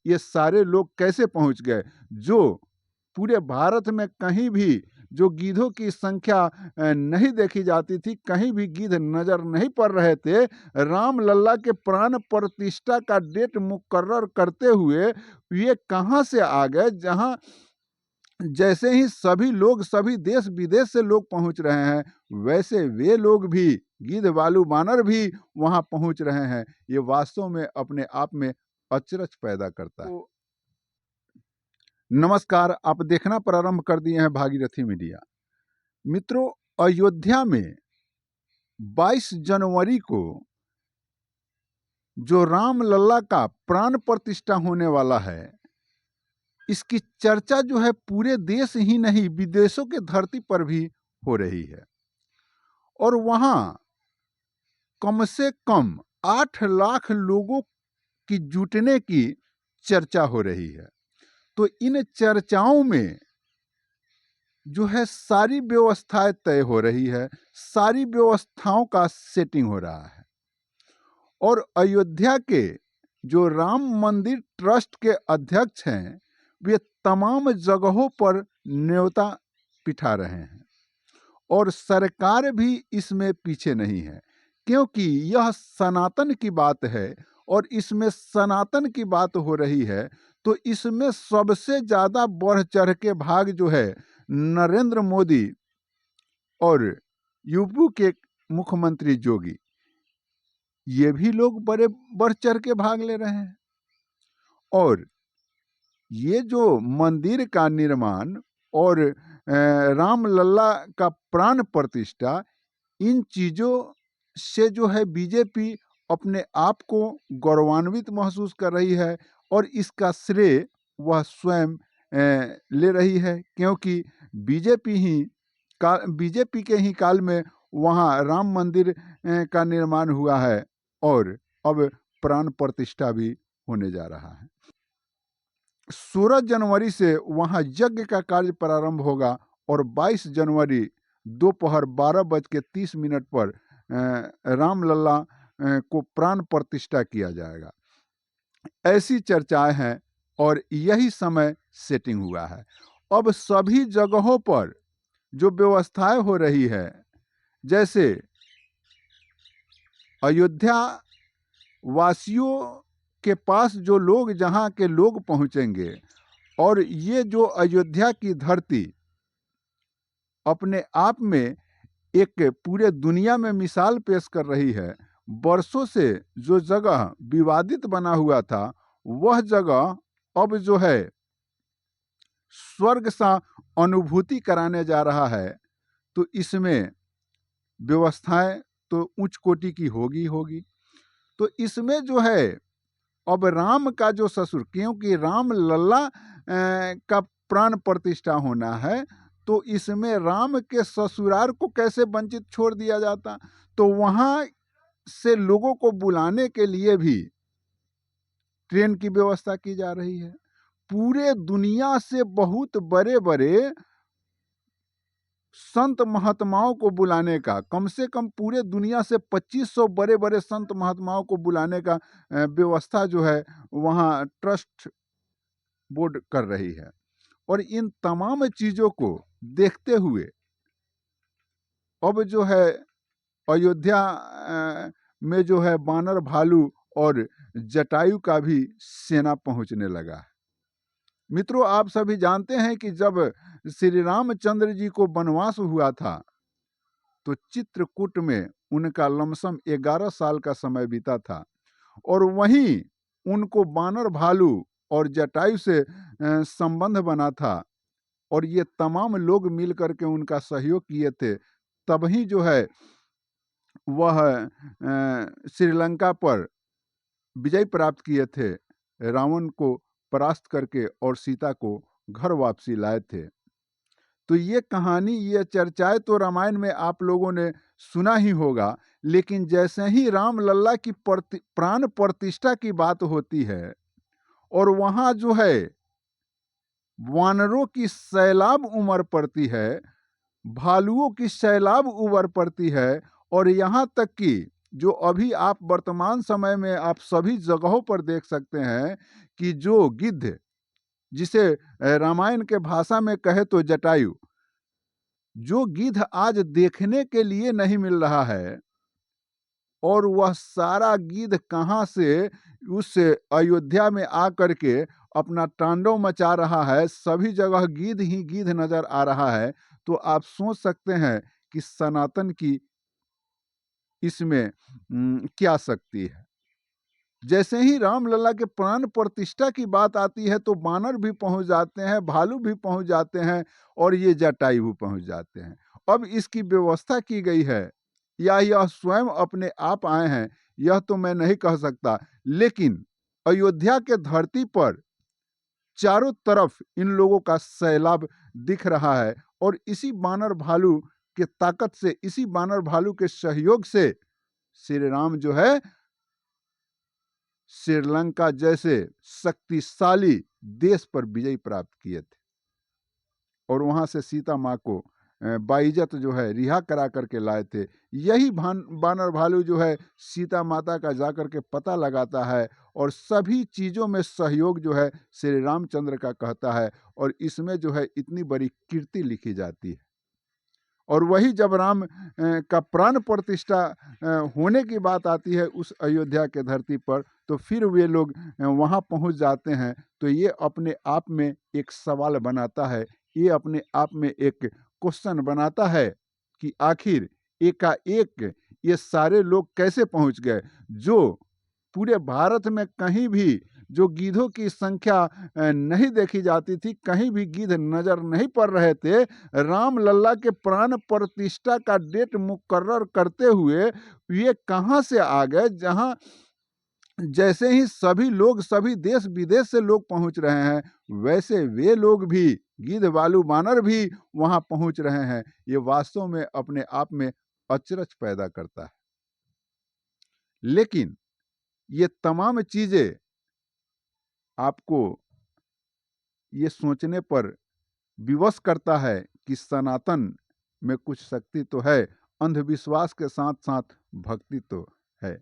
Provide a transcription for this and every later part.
ये सारे लोग कैसे पहुंच गए? जो पूरे भारत में कहीं भी जो गीधों की संख्या नहीं देखी जाती थी, कहीं भी गीध नजर नहीं पड़ रहे थे, राम लल्ला के प्राण प्रतिष्ठा का डेट मुकर्रर करते हुए ये कहाँ से आ गए, जहां जैसे ही सभी लोग सभी देश विदेश से लोग पहुंच रहे हैं, वैसे वे लोग भी, गिद्ध बालू बानर भी वहां पहुंच रहे हैं। ये वास्तव में अपने आप में अचरज पैदा करता है। तो नमस्कार, आप देखना प्रारंभ कर दिए हैं भागीरथी मीडिया। मित्रों, अयोध्या में 22 जनवरी को जो राम लल्ला का प्राण प्रतिष्ठा होने वाला है, इसकी चर्चा जो है पूरे देश ही नहीं विदेशों के धरती पर भी हो रही है। और वहां कम से कम 8 लाख लोगों की जुटने की चर्चा हो रही है। तो इन चर्चाओं में जो है सारी व्यवस्थाएं तय हो रही है, सारी व्यवस्थाओं का सेटिंग हो रहा है। और अयोध्या के जो राम मंदिर ट्रस्ट के अध्यक्ष हैं, वे तमाम जगहों पर न्योता पिठा रहे हैं और सरकार भी इसमें पीछे नहीं है, क्योंकि यह सनातन की बात है और इसमें सनातन की बात हो रही है। तो इसमें सबसे ज्यादा बढ़ चढ़ के भाग जो है नरेंद्र मोदी और यूपी के मुख्यमंत्री योगी, ये भी लोग बड़े बढ़ चढ़ के भाग ले रहे हैं। और ये जो मंदिर का निर्माण और राम लल्ला का प्राण प्रतिष्ठा, इन चीजों से जो है बीजेपी अपने आप को गौरवान्वित महसूस कर रही है और इसका श्रेय वह स्वयं ले रही है, क्योंकि बीजेपी के ही काल में वहाँ राम मंदिर का निर्माण हुआ है और अब प्राण प्रतिष्ठा भी होने जा रहा है। 16 जनवरी से वहां यज्ञ का कार्य प्रारंभ होगा और 22 जनवरी दोपहर 12:30 पर राम लल्ला को प्राण प्रतिष्ठा किया जाएगा। ऐसी चर्चाएं हैं और यही समय सेटिंग हुआ है। अब सभी जगहों पर जो व्यवस्थाएं हो रही है, जैसे अयोध्या वासियों के पास जो लोग, जहां के लोग पहुंचेंगे, और ये जो अयोध्या की धरती अपने आप में एक पूरे दुनिया में मिसाल पेश कर रही है। वर्षों से जो जगह विवादित बना हुआ था, वह जगह अब जो है स्वर्ग सा अनुभूति कराने जा रहा है। तो इसमें व्यवस्थाएं तो उच्च कोटि की होगी। तो इसमें जो है अब राम का जो ससुर, क्योंकि राम लल्ला का प्राण प्रतिष्ठा होना है, तो इसमें राम के ससुराल को कैसे वंचित छोड़ दिया जाता। तो वहां से लोगों को बुलाने के लिए भी ट्रेन की व्यवस्था की जा रही है। पूरे दुनिया से बहुत बड़े बड़े संत महात्माओं को बुलाने का, कम से कम पूरे दुनिया से 2500 बड़े बड़े संत महात्माओं को बुलाने का व्यवस्था जो है वहाँ ट्रस्ट बोर्ड कर रही है। और इन तमाम चीजों को देखते हुए अब जो है अयोध्या में जो है बानर भालू और जटायु का भी सेना पहुंचने लगा है। मित्रों, आप सभी जानते हैं कि जब श्री रामचंद्र जी को वनवास हुआ था, तो चित्रकूट में उनका लमसम 11 साल का समय बीता था और वहीं उनको बानर भालू और जटायु से संबंध बना था और ये तमाम लोग मिल करके उनका सहयोग किए थे। तभी जो है वह श्रीलंका पर विजय प्राप्त किए थे, रावण को परास्त करके और सीता को घर वापसी लाए थे। तो ये कहानी, ये चर्चाएं तो रामायण में आप लोगों ने सुना ही होगा, लेकिन जैसे ही राम लल्ला की प्राण प्रतिष्ठा की बात होती है और वहां जो है वानरों की सैलाब उमड़ पड़ती है, भालुओं की सैलाब उमड़ पड़ती है और यहाँ तक कि जो अभी आप वर्तमान समय में आप सभी जगहों पर देख सकते हैं कि जो गिद्ध, जिसे रामायण के भाषा में कहे तो जटायु, जो गिद्ध आज देखने के लिए नहीं मिल रहा है, और वह सारा गिद्ध कहाँ से उस अयोध्या में आकर के अपना तांडव मचा रहा है, सभी जगह गिद्ध ही गिद्ध नजर आ रहा है। तो आप सोच सकते हैं कि सनातन की इसमें क्या शक्ति है। जैसे ही रामलला के प्राण प्रतिष्ठा की बात आती है तो बानर भी पहुंच जाते हैं, भालू भी पहुंच जाते हैं, और ये जटायु भी पहुंच जाते हैं। अब इसकी व्यवस्था की गई है या यह स्वयं अपने आप आए हैं, यह तो मैं नहीं कह सकता, लेकिन अयोध्या के धरती पर चारों तरफ इन लोगों का सैलाब दिख रहा है, और इसी बानर भालू के ताकत से, इसी बानर भालू के सहयोग से श्री राम जो है श्रीलंका जैसे शक्तिशाली देश पर विजय प्राप्त किए थे, और वहां से सीता माँ को बाइज्जत जो है रिहा करा करके लाए थे। यही बानर भालू जो है सीता माता का जाकर के पता लगाता है, और सभी चीजों में सहयोग जो है श्री रामचंद्र का कहता है, और इसमें जो है इतनी बड़ी कीर्ति लिखी जाती है। और वही जब राम का प्राण प्रतिष्ठा होने की बात आती है उस अयोध्या के धरती पर, तो फिर वे लोग वहां पहुंच जाते हैं। तो ये अपने आप में एक सवाल बनाता है, ये अपने आप में एक क्वेश्चन बनाता है कि आखिर एकाएक ये सारे लोग कैसे पहुंच गए, जो पूरे भारत में कहीं भी जो गिद्धों की संख्या नहीं देखी जाती थी, कहीं भी गिद्ध नजर नहीं पड़ रहे थे। राम लल्ला के प्राण प्रतिष्ठा का डेट मुकर्रर करते हुए ये कहां से आ गए, जहां जैसे ही सभी लोग, सभी देश विदेश से लोग पहुंच रहे हैं, वैसे वे लोग भी, गिद्ध भालू बानर भी वहां पहुंच रहे हैं। ये वास्तव में अपने आप में अचरज पैदा करता है। लेकिन ये तमाम चीजें आपको ये सोचने पर विवश करता है कि सनातन में कुछ शक्ति तो है, अंधविश्वास के साथ साथ भक्ति तो है।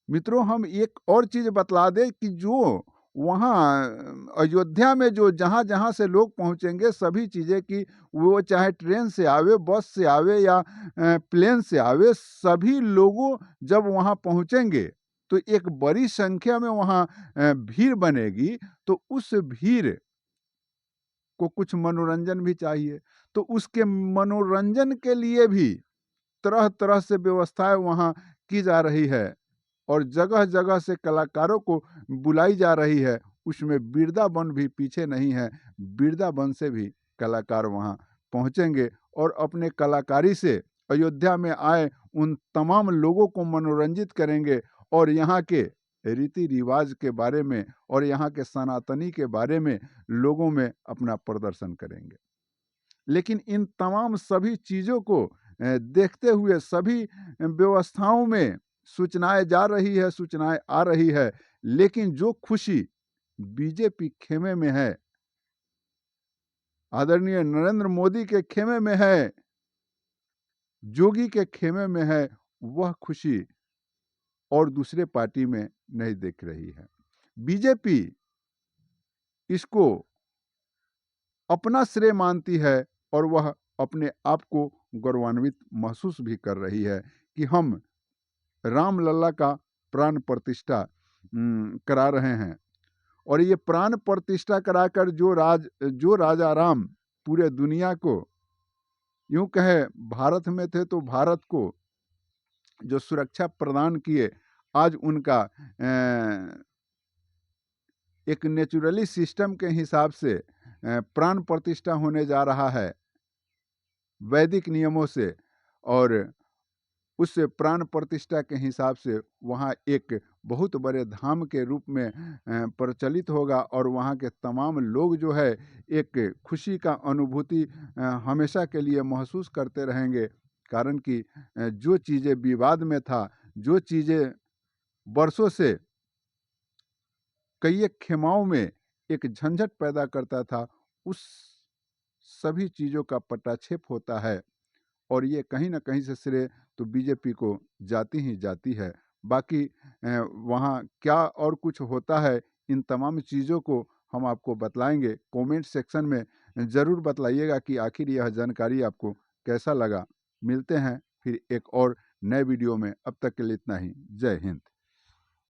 मित्रों, हम एक और चीज बतला दें कि जो वहाँ अयोध्या में जो जहाँ जहाँ से लोग पहुँचेंगे, सभी चीज़ें की, वो चाहे ट्रेन से आवे, बस से आवे या प्लेन से आवे, सभी लोगों जब वहाँ पहुँचेंगे तो एक बड़ी संख्या में वहाँ भीड़ बनेगी। तो उस भीड़ को कुछ मनोरंजन भी चाहिए, तो उसके मनोरंजन के लिए भी तरह तरह से व्यवस्थाएं वहाँ की जा रही है, और जगह जगह से कलाकारों को बुलाई जा रही है। उसमें वृंदावन भी पीछे नहीं है, वृंदावन से भी कलाकार वहाँ पहुँचेंगे और अपने कलाकारी से अयोध्या में आए उन तमाम लोगों को मनोरंजित करेंगे, और यहाँ के रीति रिवाज के बारे में और यहाँ के सनातनी के बारे में लोगों में अपना प्रदर्शन करेंगे। लेकिन इन तमाम सभी चीज़ों को देखते हुए, सभी व्यवस्थाओं में सूचनाएं जा रही है, सूचनाएं आ रही है, लेकिन जो खुशी बीजेपी खेमे में है, आदरणीय नरेंद्र मोदी के खेमे में है, जोगी के खेमे में है, वह खुशी और दूसरे पार्टी में नहीं दिख रही है। बीजेपी इसको अपना श्रेय मानती है, और वह अपने आप को गौरवान्वित महसूस भी कर रही है कि हम रामलला का प्राण प्रतिष्ठा करा रहे हैं। और ये प्राण प्रतिष्ठा कराकर जो राजा राम पूरे दुनिया को, यूं कहे भारत में थे तो भारत को जो सुरक्षा प्रदान किए, आज उनका एक नेचुरली सिस्टम के हिसाब से प्राण प्रतिष्ठा होने जा रहा है वैदिक नियमों से, और उस प्राण प्रतिष्ठा के हिसाब से वहाँ एक बहुत बड़े धाम के रूप में प्रचलित होगा, और वहाँ के तमाम लोग जो है एक खुशी का अनुभूति हमेशा के लिए महसूस करते रहेंगे। कारण कि जो चीज़ें विवाद में था, जो चीज़ें वर्षों से कई एक खेमाओं में एक झंझट पैदा करता था, उस सभी चीज़ों का पटाक्षेप होता है, और ये कहीं ना कहीं से श्रेय तो बीजेपी को जाती ही जाती है। बाकी वहाँ क्या और कुछ होता है, इन तमाम चीज़ों को हम आपको बतलाएँगे। कमेंट सेक्शन में ज़रूर बतलाइएगा कि आखिर यह जानकारी आपको कैसा लगा। मिलते हैं फिर एक और नए वीडियो में, अब तक के लिए इतना ही। जय हिंद।